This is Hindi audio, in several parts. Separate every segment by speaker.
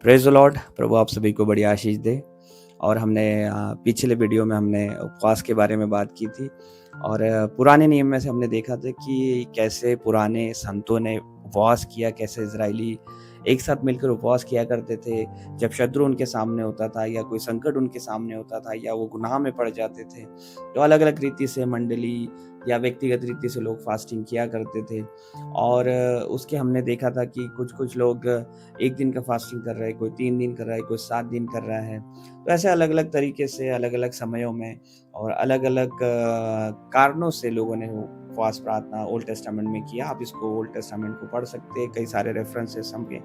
Speaker 1: Praise the Lord. प्रभु आप सभी को बड़ी आशीष दे। और हमने पिछले वीडियो में हमने उपवास के बारे में बात की थी और पुराने नियम में से हमने देखा था कि कैसे पुराने संतों ने उपवास किया, कैसे इज़राइली एक साथ मिलकर उपवास किया करते थे। जब शत्रु उनके सामने होता था या कोई संकट उनके सामने होता था या वो गुनाह में पड़ जाते थे, तो अलग-अलग रीति से मंडली या व्यक्तिगत रीति से लोग फास्टिंग किया करते थे। और उसके हमने देखा था कि कुछ-कुछ लोग 1 दिन का फास्टिंग कर रहे हैं, कोई 3 दिन कर रहा है, कोई 7 दिन कर रहा है। तो ऐसे अलग-अलग तरीके से अलग-अलग समयों में और अलग-अलग कारणों से लोगों ने वो उपवास प्रार्थना ओल्ड टेस्टामेंट में किया। आप इसको ओल्ड टेस्टामेंट को पढ़ सकते हैं, कई सारे रेफरेंसेस हमके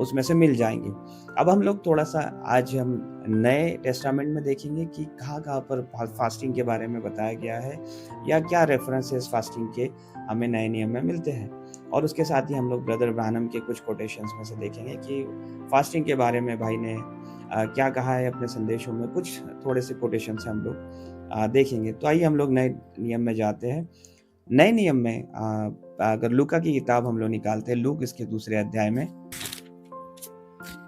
Speaker 1: उसमें से मिल जाएँगे। अब हम लोग थोड़ा-सा आज हम नए टेस्टामेंट में देखेंगे कि कहाँ-कहाँ पर फास्टिंग के बारे में बताया गया है या क्या रेफरेंसेस फास्टिंग के हमें नए नियम में मिलते हैं। और उसके साथ ही हम लोग ब्रदर ब्रानम के कुछ कोटेशंस में से देखेंगे कि फास्टिंग के बारे में भाई ने क्या कहा है अपने संदेशों में। कुछ थोड़े से कोटेशंस हम लोग देखेंगे। तो आइए हम लोग नए नियम में जाते हैं। नए नियम में अगर लूका की किताब हम लोग निकालते हैं, लूक इसके दूसरे अध्याय में,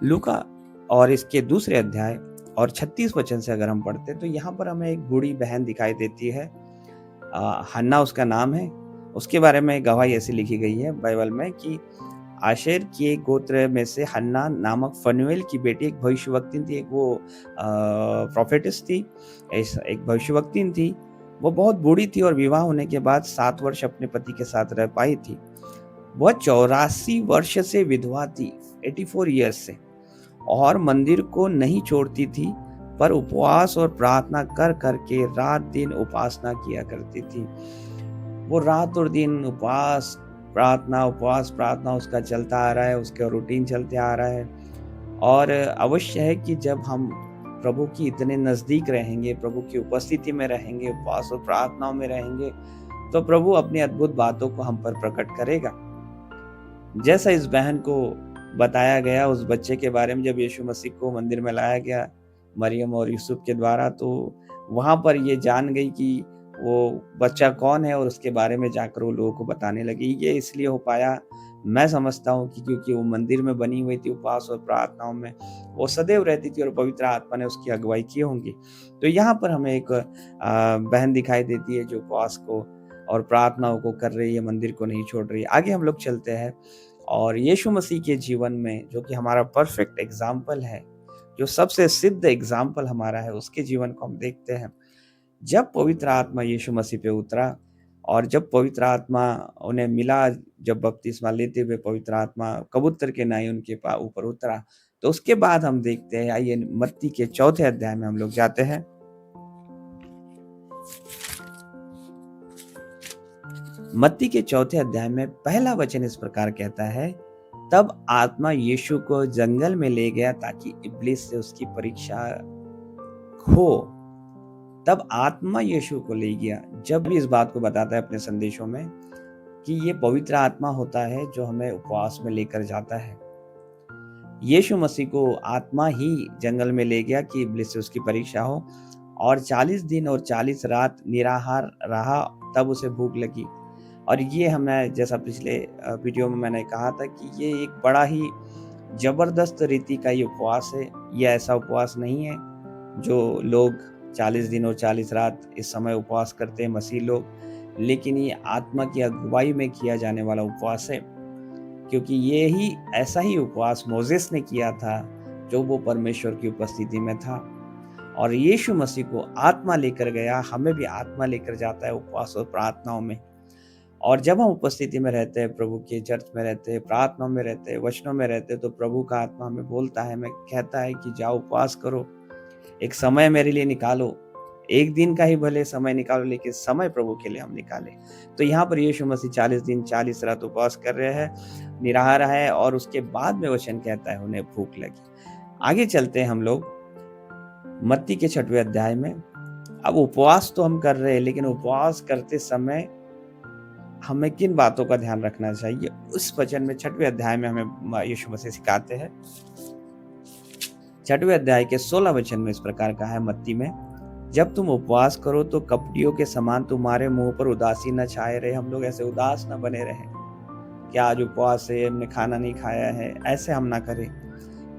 Speaker 1: लूका और इसके दूसरे अध्याय और 36 वचन से अगर हम पढ़ते हैं तो यहाँ पर हमें एक बूढ़ी बहन दिखाई देती है। हन्ना उसका नाम है। उसके बारे में गवाही ऐसी लिखी गई है बाइबल में कि आशेर के गोत्र में से हन्ना नामक फनूएल की बेटी एक भविष्यवक्तिन थी। एक वो प्रोफेटिस थी, एक भविष्यवक्तिन थी। वो बहुत बूढ़ी थी और विवाह होने के बाद 7 वर्ष अपने पति के साथ रह पाई थी। वह 84 वर्ष से विधवा थी, 84 ईयर्स से, और मंदिर को नहीं छोड़ती थी, पर उपवास और प्रार्थना कर करके रात दिन उपासना किया करती थी। वो रात और दिन उपवास प्रार्थना उसका चलता आ रहा है, उसका रूटीन चलते आ रहा है। और अवश्य है कि जब हम प्रभु की इतने नज़दीक रहेंगे, प्रभु की उपस्थिति में रहेंगे, उपवास और प्रार्थनाओं में रहेंगे, तो प्रभु अपनी अद्भुत बातों को हम पर प्रकट करेगा। जैसा इस बहन को बताया गया उस बच्चे के बारे में, जब यीशु मसीह को मंदिर में लाया गया मरियम और यूसुफ के द्वारा, तो वहाँ पर ये जान गई कि वो बच्चा कौन है और उसके बारे में जाकर वो लोगों को बताने लगी। ये इसलिए हो पाया, मैं समझता हूँ, कि क्योंकि वो मंदिर में बनी हुई थी, उपवास और प्रार्थनाओं में वो सदैव रहती थी और पवित्र आत्मा ने उसकी अगुवाई की होंगी। तो यहाँ पर हमें एक बहन दिखाई देती है जो उपवास को और प्रार्थनाओं को कर रही है, मंदिर को नहीं छोड़ रही है। आगे हम लोग चलते हैं और यीशु मसीह के जीवन में, जो कि हमारा परफेक्ट एग्जाम्पल है, जो सबसे सिद्ध एग्जाम्पल हमारा है, उसके जीवन को हम देखते हैं। जब पवित्र आत्मा यीशु मसीह पे उतरा और जब पवित्र आत्मा उन्हें मिला, जब बपतिस्मा लेते हुए पवित्र आत्मा कबूतर के नाई उनके ऊपर उतरा, तो उसके बाद हम देखते हैं, आइए मत्ती के 4थे अध्याय में हम लोग जाते हैं। मत्ती के 4थे अध्याय में पहला वचन इस प्रकार कहता है, तब आत्मा यीशु को जंगल में ले गया ताकि इब्लीस से उसकी परीक्षा हो। तब आत्मा यीशु को ले गया। जब भी इस बात को बताता है अपने संदेशों में कि ये पवित्र आत्मा होता है जो हमें उपवास में लेकर जाता है। यीशु मसीह को आत्मा ही जंगल में ले गया कि इब्लीस से उसकी परीक्षा हो, और 40 दिन और 40 रात निराहार रहा, तब उसे भूख लगी। और ये हमें, जैसा पिछले वीडियो में मैंने कहा था, कि ये एक बड़ा ही जबरदस्त रीति का ये उपवास है। ये ऐसा उपवास नहीं है जो लोग 40 दिन और 40 रात इस समय उपवास करते हैं मसीह लोग, लेकिन ये आत्मा की अगुवाई में किया जाने वाला उपवास है, क्योंकि ये ही ऐसा ही उपवास मोसेस ने किया था, जो वो परमेश्वर की उपस्थिति में था। और यीशु मसीह को आत्मा लेकर गया, हमें भी आत्मा लेकर जाता है उपवास और प्रार्थनाओं में। और जब हम उपस्थिति में रहते हैं, प्रभु के चर्च में रहते हैं, प्रार्थनाओं में रहते हैं, वचनों में रहते हैं, तो प्रभु का आत्मा हमें बोलता है, हमें कहता है कि जाओ उपवास करो, एक समय मेरे लिए निकालो। एक दिन का ही भले समय निकालो, लेकिन समय प्रभु के लिए हम निकालें। तो यहाँ पर यीशु मसीह 40 दिन 40 रात उपवास कर रहे हैं, निराहार है, और उसके बाद में वचन कहता है उन्हें भूख लगी। आगे चलते हैं हम लोग मत्ती के 6वें अध्याय में। अब उपवास तो हम कर रहे हैं, लेकिन उपवास करते समय हमें किन बातों का ध्यान रखना चाहिए, उस वचन में 6वें अध्याय में हमें यीशु मसीह सिखाते हैं। 6वें अध्याय के 16 वचन में इस प्रकार कहा है मत्ती में, जब तुम उपवास करो तो कपटियों के समान तुम्हारे मुंह पर उदासी न छाए रहे। हम लोग ऐसे उदास न बने रहें कि आज उपवास है, हमने खाना नहीं खाया है, ऐसे हम ना करें।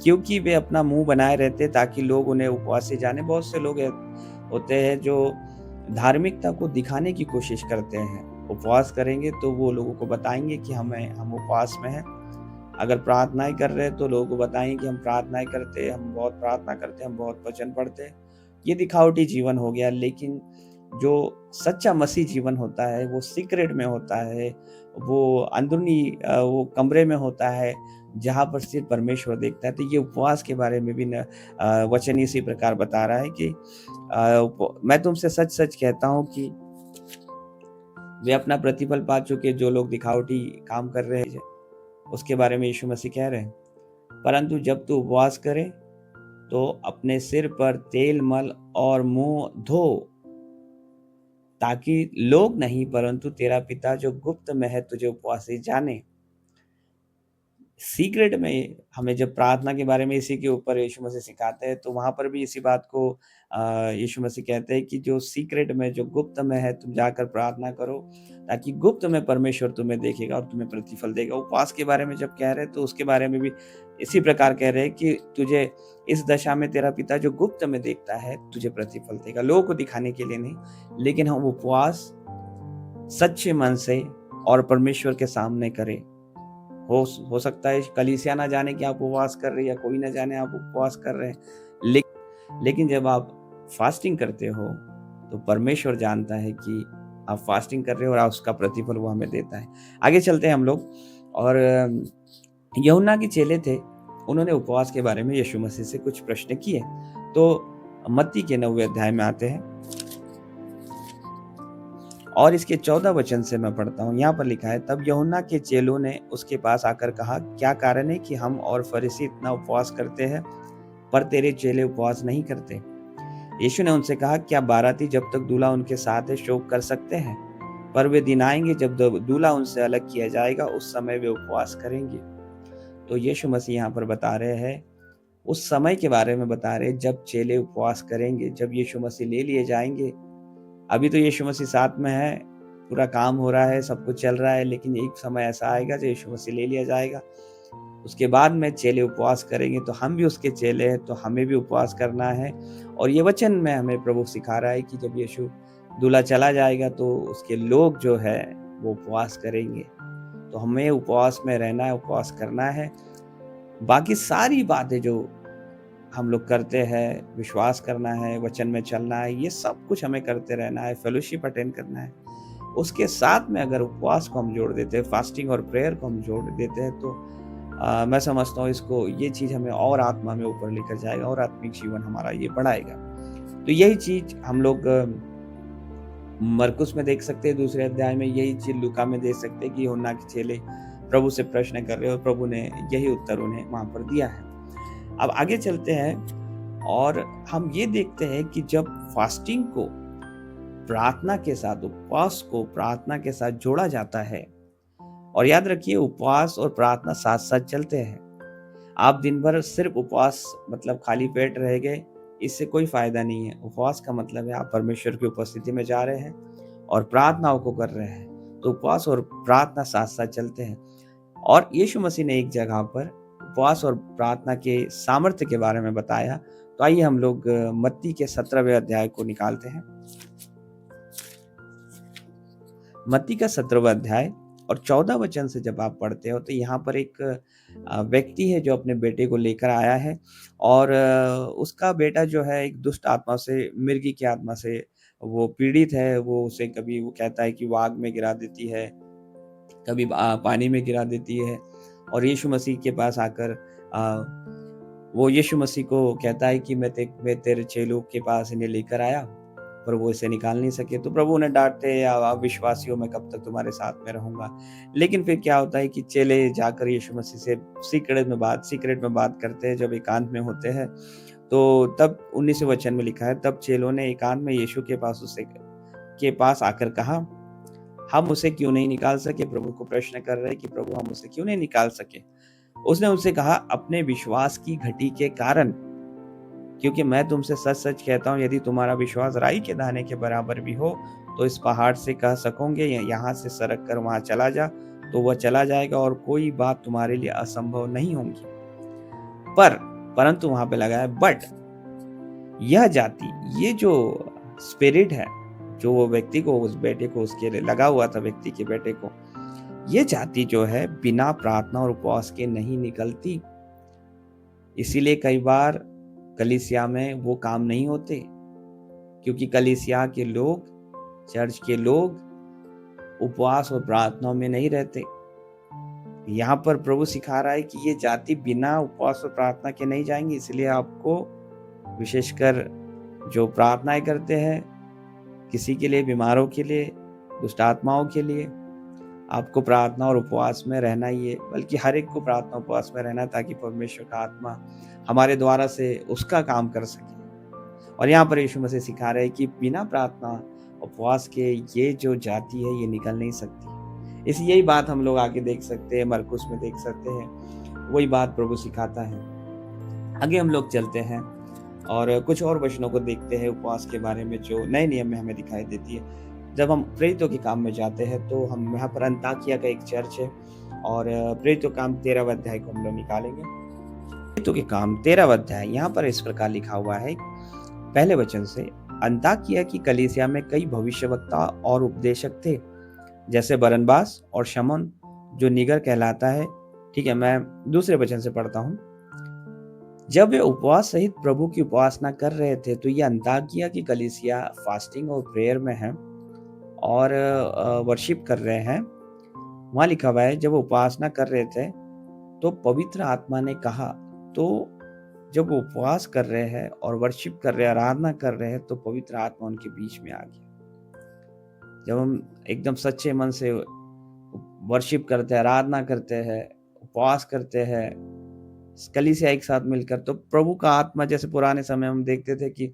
Speaker 1: क्योंकि वे अपना मुँह बनाए रहते ताकि लोग उन्हें उपवास से जाने। बहुत से लोग होते हैं जो धार्मिकता को दिखाने की कोशिश करते हैं। उपवास करेंगे तो वो लोगों को बताएँगे कि हम उपवास में हैं। अगर प्रार्थनाएँ कर रहे हैं तो लोगों को बताएँ कि हम प्रार्थनाएँ करते हैं, हम बहुत प्रार्थना करते हैं, हम बहुत वचन पढ़ते हैं। ये दिखावटी जीवन हो गया, लेकिन जो सच्चा मसीह जीवन होता है, वो सीक्रेट में होता है, वो अंदरूनी वो कमरे में होता है, जहाँ पर सिर्फ़ परमेश्वर देखता है। तो ये उपवास के बारे में भी वचन इसी प्रकार बता रहा है कि मैं तुमसे सच-सच कहता हूँ कि वे अपना प्रतिफल पा चुके जो लोग दिखावटी काम कर रहे हैं, उसके बारे में यीशु मसीह कह रहे हैं। परंतु जब तू उपवास करे, तो अपने सिर पर तेल मल और मुँह धो, ताकि लोग नहीं परंतु तेरा पिता जो गुप्त में है तुझे उपवासी जाने। सीक्रेट में हमें जब प्रार्थना के बारे में इसी के ऊपर यीशु मसीह सिखाते हैं, तो वहाँ पर भी इसी बात को यीशु मसीह कहते हैं कि जो सीक्रेट में, जो गुप्त में है, तुम जाकर प्रार्थना करो, ताकि गुप्त में परमेश्वर तुम्हें देखेगा और तुम्हें प्रतिफल देगा। उपवास के बारे में जब कह रहे हैं, तो उसके बारे में भी इसी प्रकार कह रहे हैं कि तुझे इस दशा में तेरा पिता जो गुप्त में देखता है, तुझे प्रतिफल देगा। लोगों को दिखाने के लिए नहीं, लेकिन हम उपवास सच्चे मन से और परमेश्वर के सामने करें। हो सकता है कलीसिया ना जाने कि आप उपवास कर रहे हैं, या कोई ना जाने आप उपवास कर रहे हैं। लेकिन जब आप फास्टिंग करते हो, तो परमेश्वर जानता है कि आप फास्टिंग कर रहे हो और उसका प्रतिफल वो हमें देता है। आगे चलते हैं हम लोग। और यूहन्ना के चेले थे, उन्होंने उपवास के बारे में यीशु मसीह से कुछ प्रश्न किए। तो मत्ती के 9वें अध्याय में आते हैं और इसके 14 वचन से मैं पढ़ता हूँ। यहाँ पर लिखा है, तब यूहन्ना के चेलों ने उसके पास आकर कहा, क्या कारण है कि हम और फरीसी इतना उपवास करते हैं, पर तेरे चेले उपवास नहीं करते? यीशु ने उनसे कहा, क्या बाराती जब तक दूल्हा उनके साथ है शोक कर सकते हैं? पर वे दिन आएंगे जब दूल्हा उनसे अलग किया जाएगा, उस समय वे उपवास करेंगे। तो यीशु मसीह यहाँ पर बता रहे हैं, उस समय के बारे में बता रहे हैं जब चेले उपवास करेंगे, जब यीशु मसीह ले लिए जाएंगे। अभी तो यीशु मसीह साथ में है, पूरा काम हो रहा है, सब कुछ चल रहा है, लेकिन एक समय ऐसा आएगा जब यीशु मसीह ले लिया जाएगा। उसके बाद में चेले उपवास करेंगे, तो हम भी उसके चेले हैं, तो हमें भी उपवास करना है। और ये वचन में हमें प्रभु सिखा रहा है कि जब यीशु दूल्हा चला जाएगा, तो उसके लोग जो है वो उपवास करेंगे। तो हमें उपवास में रहना है, उपवास करना है। बाकी सारी बातें जो हम लोग करते हैं, विश्वास करना है, वचन में चलना है, ये सब कुछ हमें करते रहना है, फेलोशिप अटेंड करना है। उसके साथ में अगर उपवास को हम जोड़ देते हैं, फास्टिंग और प्रेयर को हम जोड़ देते हैं, तो मैं समझता हूँ ये चीज़ हमें और आत्मा में ऊपर लेकर जाएगा और आत्मिक जीवन हमारा ये बढ़ाएगा। तो यही चीज़ हम लोग मरकुस में देख सकते हैं, दूसरे अध्याय में यही चीज़ लूका में देख सकते हैं कि यूहन्ना के चेले प्रभु से प्रश्न कर रहे हैं और प्रभु ने यही उत्तर उन्हें वहाँ पर दिया है। अब आगे चलते हैं और हम ये देखते हैं कि जब फास्टिंग को प्रार्थना के साथ, उपवास को प्रार्थना के साथ जोड़ा जाता है, और याद रखिए उपवास और प्रार्थना साथ-साथ चलते हैं। आप दिन भर सिर्फ उपवास मतलब खाली पेट रह गए, इससे कोई फ़ायदा नहीं है। उपवास का मतलब है आप परमेश्वर की उपस्थिति में जा रहे हैं और प्रार्थनाओं को कर रहे हैं। तो उपवास और प्रार्थना साथ-साथ चलते हैं। और यीशु मसीह ने एक जगह पर उपवास और प्रार्थना के सामर्थ्य के बारे में बताया। तो आइए हम लोग मत्ती के 17वें अध्याय को निकालते हैं। मत्ती का 17वां अध्याय और 14 वचन से जब आप पढ़ते हो, तो यहाँ पर एक व्यक्ति है जो अपने बेटे को लेकर आया है और उसका बेटा जो है एक दुष्ट आत्मा से, मिर्गी की आत्मा से वो पीड़ित है। वो उसे कभी वो कहता है कि वो आग में गिरा देती है, कभी पानी में गिरा देती है। और यीशु मसीह के पास आकर वो यीशु मसीह को कहता है कि मैं तेरे चेलों के पास इन्हें लेकर आया, पर वो इसे निकाल नहीं सके। तो प्रभु उन्हें डाँटते, अविश्वासियों मैं कब तक तुम्हारे साथ में रहूँगा। लेकिन फिर क्या होता है कि चेले जाकर यीशु मसीह से सीक्रेट में बात करते हैं, जब एकांत में होते हैं। तो तब 19वें वचन में लिखा है, तब चेलों ने एकांत में यीशु के पास आकर कहा, हम उसे क्यों नहीं निकाल सके? प्रभु को प्रश्न कर रहे हैं कि प्रभु हम उसे क्यों नहीं निकाल सके? उसने उनसे कहा, अपने विश्वास की घटी के कारण, क्योंकि मैं तुमसे सच-सच कहता हूँ, यदि तुम्हारा विश्वास राई के दाने के बराबर भी हो, तो इस पहाड़ से कह सकोगे यहाँ से सरक कर वहाँ चला जा, तो वह चला जाएगा और कोई बात तुम्हारे लिए असंभव नहीं होगी। पर परंतु वहाँ पे लगा है बट यह जाति, ये जो स्पिरिट है, जो वो व्यक्ति को, उस बेटे को, उसके लिए लगा हुआ था व्यक्ति के बेटे को, ये जाति जो है बिना प्रार्थना और उपवास के नहीं निकलती। इसीलिए कई बार कलीसिया में वो काम नहीं होते, क्योंकि कलीसिया के लोग, चर्च के लोग उपवास और प्रार्थना में नहीं रहते। यहाँ पर प्रभु सिखा रहा है कि ये जाति बिना उपवास और प्रार्थना के नहीं जाएंगी। इसलिए आपको विशेषकर जो प्रार्थनाएं करते हैं किसी के लिए, बीमारों के लिए, दुष्ट आत्माओं के लिए, आपको प्रार्थना और उपवास में रहना ही है। बल्कि हर एक को प्रार्थना उपवास में रहना, ताकि परमेश्वर का आत्मा हमारे द्वारा से उसका काम कर सके। और यहाँ पर यीशु मसीह सिखा रहे हैं कि बिना प्रार्थना उपवास के ये जो जाति है ये निकल नहीं सकती। इस यही बात हम लोग आगे देख सकते हैं, मरकुस में देख सकते हैं, वही बात प्रभु सिखाता है। आगे हम लोग चलते हैं और कुछ और वचनों को देखते हैं उपवास के बारे में, जो नए नियम में हमें दिखाई देती है। जब हम प्रेरितों के काम में जाते हैं तो हम यहाँ पर अंताकिया का एक चर्च है, और प्रेरितों के काम 13वें अध्याय को हम लोग निकालेंगे। प्रेरितों के काम 13वां अध्याय, यहाँ पर इस प्रकार लिखा हुआ है पहले वचन से, अंताकिया की कलीसिया में कई भविष्यवक्ता और उपदेशक थे, जैसे बरनबास और शमौन जो निगर कहलाता है। ठीक है, मैं दूसरे वचन से पढ़ता हूँ। जब वे उपवास सहित प्रभु की उपासना कर रहे थे, तो ये अंताकिया की कलीसिया फास्टिंग और प्रेयर में है और वर्शिप कर रहे हैं। वहां लिखा हुआ है, जब वो उपासना कर रहे थे तो पवित्र आत्मा ने कहा। तो जब वो उपवास कर रहे हैं और वर्शिप कर रहे हैं, आराधना कर रहे हैं, तो पवित्र आत्मा उनके बीच में आ गया। जब हम एकदम सच्चे मन से वर्शिप करते हैं, आराधना करते हैं, उपवास करते हैं कलीसिया एक साथ मिलकर, तो प्रभु का आत्मा, जैसे पुराने समय हम देखते थे कि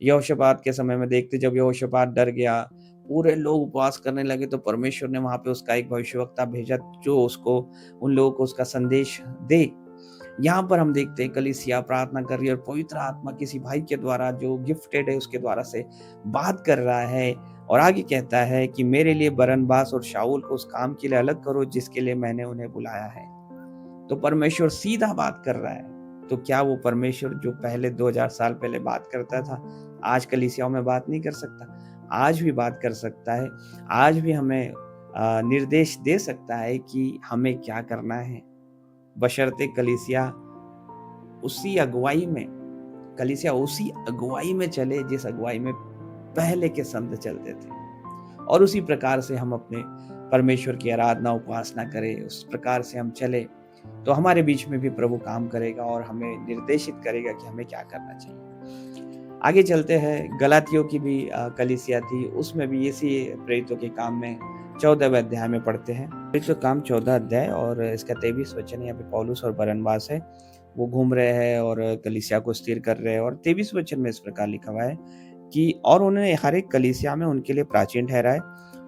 Speaker 1: यहोशापात के समय में देखते, जब यहोशापात डर गया, पूरे लोग उपवास करने लगे, तो परमेश्वर ने वहां पे उसका एक भविष्यवक्ता भेजा जो उसको, उन लोगों को उसका संदेश दे। यहाँ पर हम देखते हैं कलीसिया प्रार्थना कर रही है और पवित्र आत्मा किसी भाई के द्वारा जो गिफ्टेड है उसके द्वारा से बात कर रहा है, और आगे कहता है कि मेरे लिए बरनबास और शाऊल को उस काम के लिए अलग करो जिसके लिए मैंने उन्हें बुलाया है। तो परमेश्वर सीधा बात कर रहा है। तो क्या वो परमेश्वर जो पहले 2000 साल पहले बात करता था, आज कलीसियाओं में बात नहीं कर सकता? आज भी बात कर सकता है। आज भी हमें निर्देश दे सकता है कि हमें क्या करना है, बशर्ते कलीसिया उसी अगुवाई में चले जिस अगुवाई में पहले के संत चलते थे, और उसी प्रकार से हम अपने परमेश्वर की आराधना उपासना करें, उस प्रकार से हम चले, तो हमारे बीच में भी प्रभु काम करेगा और हमें निर्देशित करेगा कि हमें क्या करना चाहिए। आगे चलते हैं, गलातियों की भी कलीसिया थी, उसमें भी इसी प्रेरितों के काम में 14वें अध्याय में पढ़ते हैं। प्रेरितों का काम 14 अध्याय और इसका 23 वचन, यहाँ पे पौलुस और बरनबास है, वो घूम रहे हैं और कलीसिया को स्थिर कर रहे हैं। और 23 वचन में इस प्रकार लिखा हुआ है कि और उन्होंने हर एक कलीसिया में उनके लिए प्राचीन ठहराए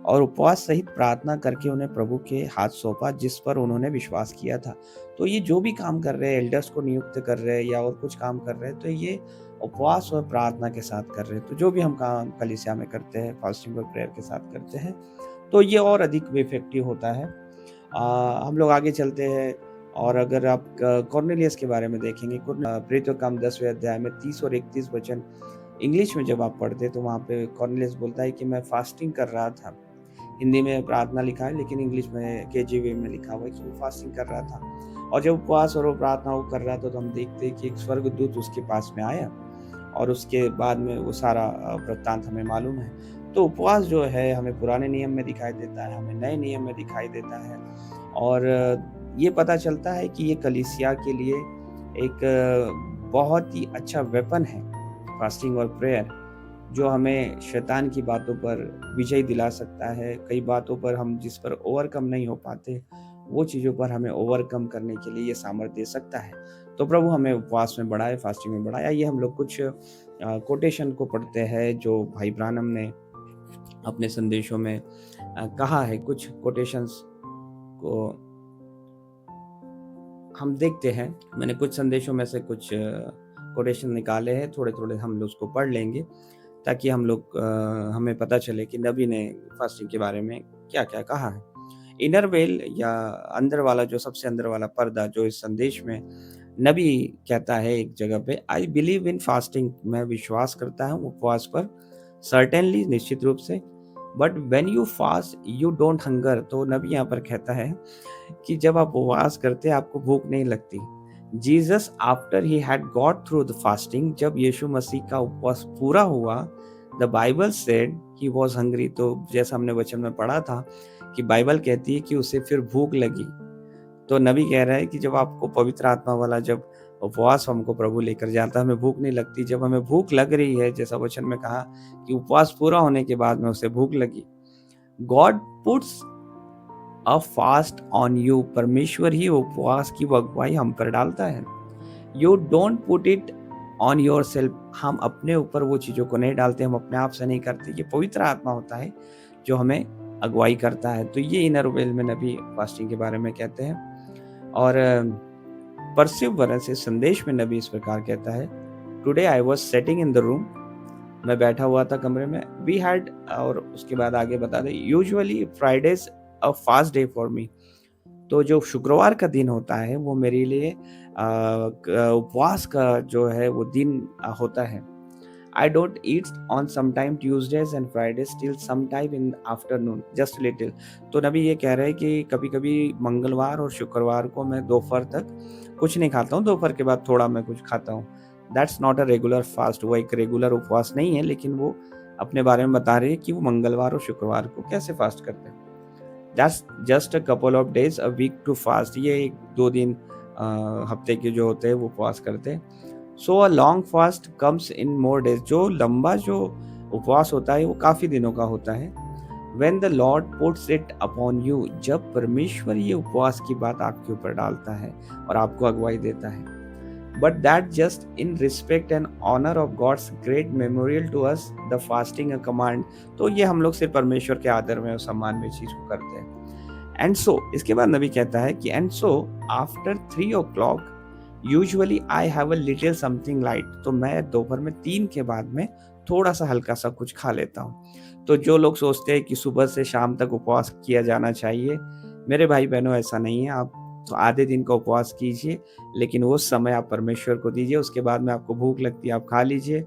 Speaker 1: और उपवास सहित प्रार्थना करके उन्हें प्रभु के हाथ सौंपा जिस पर उन्होंने विश्वास किया था। तो ये जो भी काम कर रहे हैं, एल्डर्स को नियुक्त कर रहे हैं या और कुछ काम कर रहे हैं, तो ये उपवास और प्रार्थना के साथ कर रहे हैं। तो जो भी हम काम कलीसिया में करते हैं, फास्टिंग और प्रेयर के साथ करते हैं, तो ये और अधिक इफेक्टिव होता है। हम लोग आगे चलते हैं, और अगर आप कॉर्नेलियस के बारे में देखेंगे, प्रेरितों का काम 10वें अध्याय में 30 और 31 वचन इंग्लिश में जब आप पढ़ते, तो वहाँ पे कॉर्नेलियस बोलता है कि मैं फास्टिंग कर रहा था। हिंदी में प्रार्थना लिखा है, लेकिन इंग्लिश में केजीवी में लिखा हुआ है कि वो फास्टिंग कर रहा था। और जब उपवास और वो प्रार्थना वो कर रहा था, तो हम देखते हैं कि एक स्वर्गदूत उसके पास में आया, और उसके बाद में वो सारा वृत्तांत हमें मालूम है। तो उपवास जो है हमें पुराने नियम में दिखाई देता है, हमें नए नियम में दिखाई देता है, और ये पता चलता है कि ये कलीसिया के लिए एक बहुत ही अच्छा वेपन है, फास्टिंग और प्रेयर, जो हमें शैतान की बातों पर विजय दिला सकता है। कई बातों पर हम जिस पर ओवरकम नहीं हो पाते, वो चीज़ों पर हमें ओवरकम करने के लिए ये सामर्थ्य दे सकता है। तो प्रभु हमें उपवास में बढ़ाए, फास्टिंग में बढ़ाए। आइए हम लोग कुछ कोटेशन को पढ़ते हैं जो भाई ब्रानम ने अपने संदेशों में कहा है। कुछ कोटेशंस को हम देखते हैं। मैंने कुछ संदेशों में से कुछ कोटेशन निकाले हैं, थोड़े थोड़े हम लोग उसको पढ़ लेंगे, ताकि हम लोग हमें पता चले कि नबी ने फास्टिंग के बारे में क्या क्या कहा है। इनर वेल या अंदर वाला, जो सबसे अंदर वाला पर्दा, जो इस संदेश में नबी कहता है एक जगह पे, आई बिलीव इन फास्टिंग, मैं विश्वास करता हूँ उपवास पर, सर्टेनली, निश्चित रूप से, but when you fast you don't hunger. तो नबी यहाँ पर कहता है कि जब आप उपवास करते हैं आपको भूख नहीं लगती। Jesus after he had got through the fasting, जब यीशु मसीह का उपवास पूरा हुआ, the Bible said he was hungry. तो जैसा हमने वचन में पढ़ा था कि बाइबल कहती है कि उसे फिर भूख लगी। तो नबी कह रहा है कि जब आपको पवित्र आत्मा वाला जब उपवास हमको प्रभु लेकर जाता है, हमें भूख नहीं लगती। जब हमें भूख लग रही है, जैसा वचन में कहा कि उपवास पूरा होने के बाद में उसे भूख लगी। God puts a fast on you, परमेश्वर ही उपवास की अगुवाई हम पर डालता है। You don't put it on your self, हम अपने ऊपर वो चीज़ों को नहीं डालते, हम अपने आप से नहीं करते। ये पवित्र आत्मा होता है जो हमें अगुवाई करता है। तो ये इनर वेल में नबी फास्टिंग के बारे में कहते हैं। और परसिवरेंस, इस संदेश में नबी इस प्रकार कहता है, today I was setting in the room, मैं बैठा हुआ था कमरे में, वी हैड, और उसके बाद आगे बता दें, usually Fridays a fast day for me. तो जो शुक्रवार का दिन होता है वो मेरे लिए उपवास का जो है वो दिन होता है। I don't eat on sometime Tuesdays and Fridays till sometime in afternoon just little. तो नबी ये कह रहे हैं कि कभी कभी मंगलवार और शुक्रवार को मैं दोपहर तक कुछ नहीं खाता हूँ, दोपहर के बाद थोड़ा मैं कुछ खाता हूँ। That's not a regular fast, वो एक रेगुलर उपवास नहीं है, लेकिन वो अपने बारे में बता रहे हैं कि वो मंगलवार और शुक्रवार को कैसे फास्ट करते हैं। That's just a couple of days a week to fast, ये एक दो दिन हफ्ते के जो होते हैं वो उपवास करते हैं। So a long fast comes in more days, जो लंबा जो उपवास होता है वो काफ़ी दिनों का होता है। When the Lord puts it upon you, जब परमेश्वर ये उपवास की बात आपके ऊपर डालता है और आपको अगुवाई देता है। But that just in respect and honour of God's great memorial to us, the fasting a command. तो ये हम लोग सिर्फ परमेश्वर के आदर में और सम्मान में चीज को करते हैं। एंड सो इसके बाद नबी कहता है कि and so after 3 o'clock usually I have a little something light, तो मैं दोपहर में 3 के बाद में थोड़ा सा हल्का सा कुछ खा लेता हूँ। तो जो लोग सोचते हैं कि सुबह से शाम तक उपवास किया जाना चाहिए, मेरे भाई बहनों ऐसा नहीं है। आप तो आधे दिन का उपवास कीजिए, लेकिन वो समय आप परमेश्वर को दीजिए। उसके बाद में आपको भूख लगती है, आप खा लीजिए।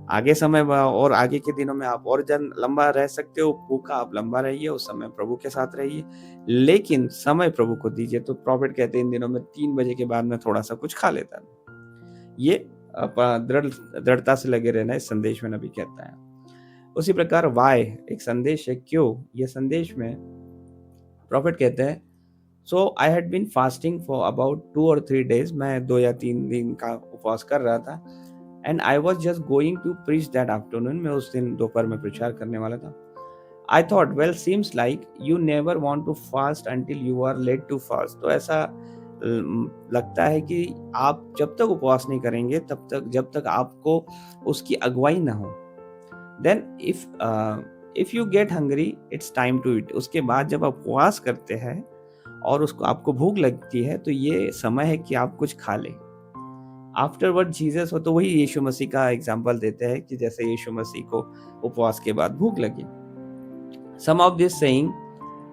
Speaker 1: आगे समय और आगे के दिनों में आप और जन लंबा रह सकते हो, भूखा आप लंबा रहिए, उस समय प्रभु के साथ रहिए, लेकिन समय प्रभु को दीजिए। तो प्रॉफिट कहते हैं इन दिनों में 3 बजे के बाद में थोड़ा सा कुछ खा लेता है। ये दृढ़ता से लगे रहना इस संदेश में नबी कहता है। उसी प्रकार वाई एक संदेश है, क्यों, ये संदेश में प्रॉफिट कहते हैं, so I had been fasting for about 2 or 3 days, मैं 2 या 3 दिन का उपवास कर रहा था। And I was just going to preach that afternoon, मैं उस दिन दोपहर में प्रचार करने वाला था। I thought well seems like you never want to fast until you are led to fast. तो ऐसा लगता है कि आप जब तक उपवास नहीं करेंगे तब तक, जब तक आपको उसकी अगुवाई ना हो। Then if you get hungry it's time to eat, उसके बाद जब आप उपवास करते हैं और उसको आपको भूख लगती है तो ये समय है कि आप कुछ खा लें। आफ्टरवर्ड जीसस हो, तो वही यीशु मसीह का एग्जाम्पल देते हैं कि जैसे यीशु मसीह को उपवास के बाद भूख लगी। Some of this saying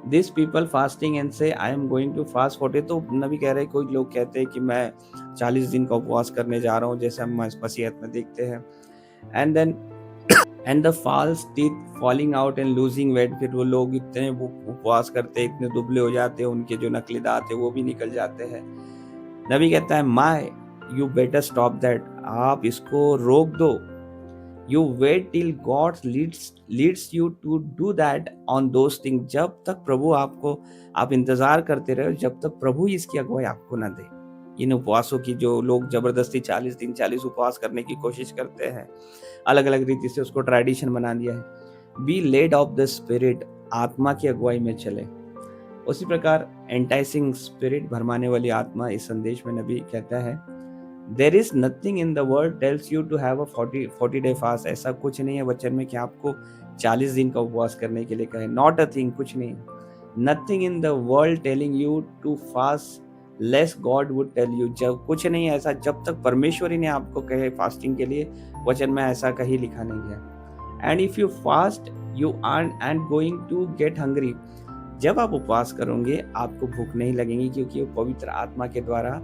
Speaker 1: this people fasting and so I am going to fast 40, तो नबी कह रहे हैं, कोई लोग कहते हैं कि मैं 40 दिन का उपवास करने जा रहा हूँ, जैसे हम मसीहत में देखते हैं। And then and the false teeth falling out and losing weight, फिर वो लोग इतने उपवास करते हैं, इतने दुबले हो जाते हैं, उनके जो नकली दांत है वो भी निकल जाते हैं। नबी कहता है my you better stop that, आप इसको रोक दो। You wait till God leads you to do that on those thing, जब तक प्रभु आपको, आप इंतजार करते रहो जब तक प्रभु इसकी अगुवाई आपको ना दे। इन उपवासों की जो लोग जबरदस्ती 40 दिन 40 उपवास करने की कोशिश करते हैं, अलग अलग रीति से उसको ट्रेडिशन बना दिया है। Be led of the spirit, आत्मा की अगुवाई में चले। उसी प्रकार एंटाइसिंग स्पिरिट, भरमाने वाली आत्मा, इस संदेश में नबी कहता है there is nothing in the world tells you to have a 40 day fast, ऐसा कुछ नहीं है वचन में कि आपको 40 दिन का उपवास करने के लिए कहे। नॉट अ थिंग, कुछ नहीं। Nothing in the world telling you to fast less God would tell you, जब कुछ नहीं है ऐसा जब तक परमेश्वर ही ने आपको कहे फास्टिंग के लिए, वचन में ऐसा कहीं लिखा नहीं गया। And if you fast you are and going to get hungry, जब आप उपवास करोगे आपको भूख नहीं लगेगी, क्योंकि वो पवित्र आत्मा के द्वारा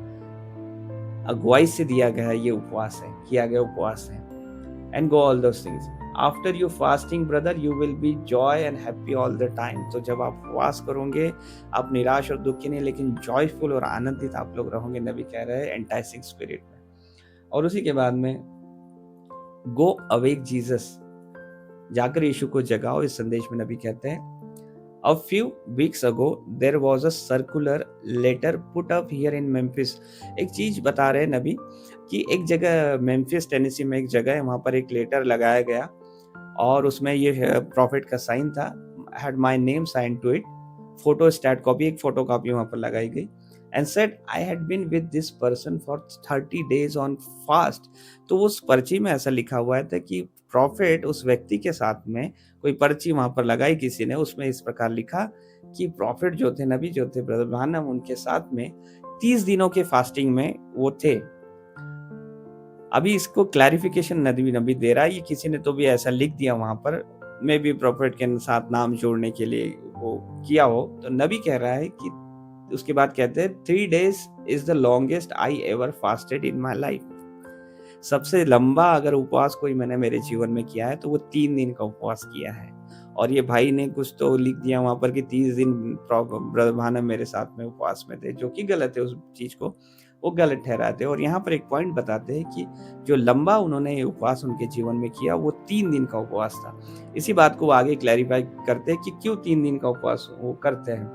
Speaker 1: अगुवाई से दिया गया ये उपवास है, किया गया उपवास है। And go all those things. After you fasting brother you will be Joy and happy all the time. तो जब आप उपवास करोगे, आप निराश और दुखी नहीं लेकिन जॉयफुल और आनंदित आप लोग रहोगे, नबी कह रहे हैं एंटाइसिंग स्पिरिट में। और उसी के बाद में गो अवेक जीसस, जाकर यीशु को जगाओ, इस संदेश में नबी कहते हैं A few weeks ago, there was a circular letter put up here in Memphis। एक चीज बता रहे हैं नबी कि एक जगह मेम्फिस टेनेसी में एक जगह है, वहां पर एक लेटर लगाया गया और उसमें ये प्रॉफिट का साइन था, had my name signed to it, photostat copy, एक फोटो कॉपी वहां पर लगाई गई and said I had been with this person for 30 days on fast. तो उस पर्ची में ऐसा लिखा हुआ था कि प्रॉफिट उस व्यक्ति के साथ में, कोई पर्ची वहां पर लगाई किसी ने, उसमें इस प्रकार लिखा कि प्रॉफिट जो थे, नबी जो थे ब्रदर ब्रानम, उनके साथ में 30 दिनों के फास्टिंग में वो थे। अभी इसको क्लैरिफिकेशन नबी नबी दे रहा है, ये किसी ने तो भी ऐसा लिख दिया वहां पर, मे बी प्रॉफिट के साथ नाम जोड़ने के लिए वो किया हो। तो नबी कह रहा है कि उसके बाद कहते हैं 3 days is the longest I ever fasted in my life. सबसे लंबा अगर उपवास कोई मैंने मेरे जीवन में किया है तो वो 3 दिन का उपवास किया है। और ये भाई ने कुछ तो लिख दिया वहां पर कि 30 दिन ब्रदर भानम मेरे साथ में उपवास में थे, जो कि गलत है, उस चीज को वो गलत ठहराते हैं। और यहाँ पर एक पॉइंट बताते हैं कि जो लंबा उन्होंने उपवास उनके जीवन में किया वो 3 दिन का उपवास था। इसी बात को वो आगे क्लैरिफाई करते हैं कि क्यों 3 दिन का उपवास वो करते हैं,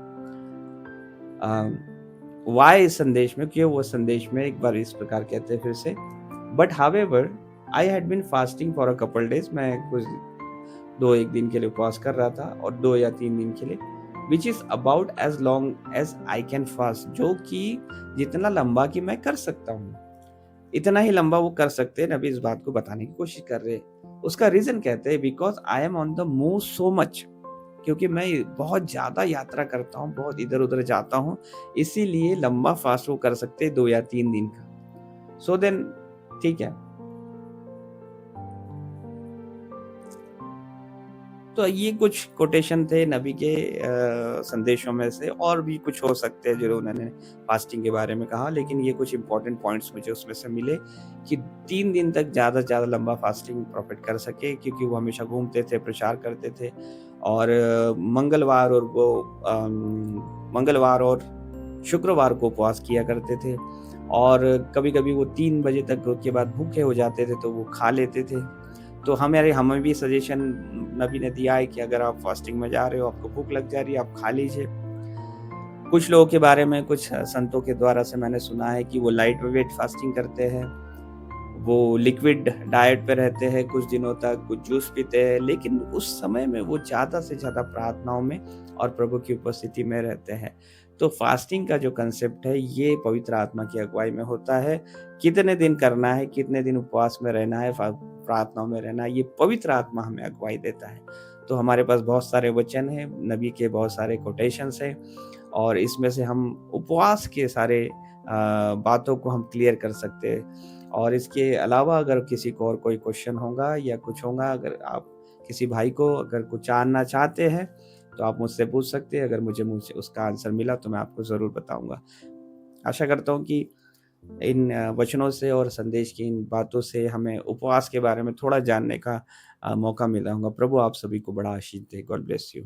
Speaker 1: वाई इस संदेश में, क्यों वो संदेश में एक बार इस प्रकार कहते हैं फिर से, but however I had been fasting for a couple days, मैं कुछ 2-1 दिन के लिए उपवास कर रहा था और 2 या 3 दिन के लिए, which is about as long as I can fast, जो कि जितना लंबा कि मैं कर सकता हूँ, इतना ही लंबा वो कर सकते हैं। नबी इस बात को बताने की कोशिश कर रहे हैं। उसका रीजन कहते हैं because I am on the move so much, क्योंकि मैं बहुत ज्यादा यात्रा करता हूँ, बहुत इधर उधर जाता हूँ, इसीलिए लंबा फास्ट वो कर सकते हैं 2 या 3 दिन का। सो देन ठीक है। तो ये कुछ कोटेशन थे नबी के संदेशों में से, और भी कुछ हो सकते हैं जो उन्होंने फास्टिंग के बारे में कहा, लेकिन ये कुछ इंपॉर्टेंट पॉइंट्स मुझे उसमें से मिले कि 3 दिन तक ज़्यादा से ज़्यादा लंबा फास्टिंग प्रॉफिट कर सके, क्योंकि वो हमेशा घूमते थे, प्रचार करते थे और मंगलवार और शुक्रवार को उपवास किया करते थे। और कभी-कभी वो 3 बजे तक के बाद भूखे हो जाते थे तो वो खा लेते थे। तो हमें भी सजेशन नबी ने दिया है कि अगर आप फास्टिंग में जा रहे हो, आपको भूख लग जा रही है, आप खा लीजिए। कुछ लोगों के बारे में, कुछ संतों के द्वारा से मैंने सुना है कि वो लाइट वेट फास्टिंग करते हैं, वो लिक्विड डाइट पे रहते हैं कुछ दिनों तक, कुछ जूस पीते हैं, लेकिन उस समय में वो ज़्यादा से ज़्यादा प्रार्थनाओं में और प्रभु की उपस्थिति में रहते हैं। तो फास्टिंग का जो कंसेप्ट है ये पवित्र आत्मा की अगुवाई में होता है। कितने दिन करना है, कितने दिन उपवास में रहना है, प्रार्थनाओं में रहना है, ये पवित्र आत्मा हमें अगुवाई देता है। तो हमारे पास बहुत सारे वचन हैं, नबी के बहुत सारे कोटेशंस हैं और इसमें से हम उपवास के सारे बातों को हम क्लियर कर सकते हैं। और इसके अलावा अगर किसी को और कोई क्वेश्चन होगा या कुछ होगा, अगर आप किसी भाई को अगर कुछ जानना चाहते हैं तो आप मुझसे पूछ सकते हैं। अगर मुझे उसका आंसर मिला तो मैं आपको ज़रूर बताऊँगा। आशा करता हूँ कि इन वचनों से और संदेश की इन बातों से हमें उपवास के बारे में थोड़ा जानने का मौका मिला होगा। प्रभु आप सभी को बड़ा आशीष दे। God bless you.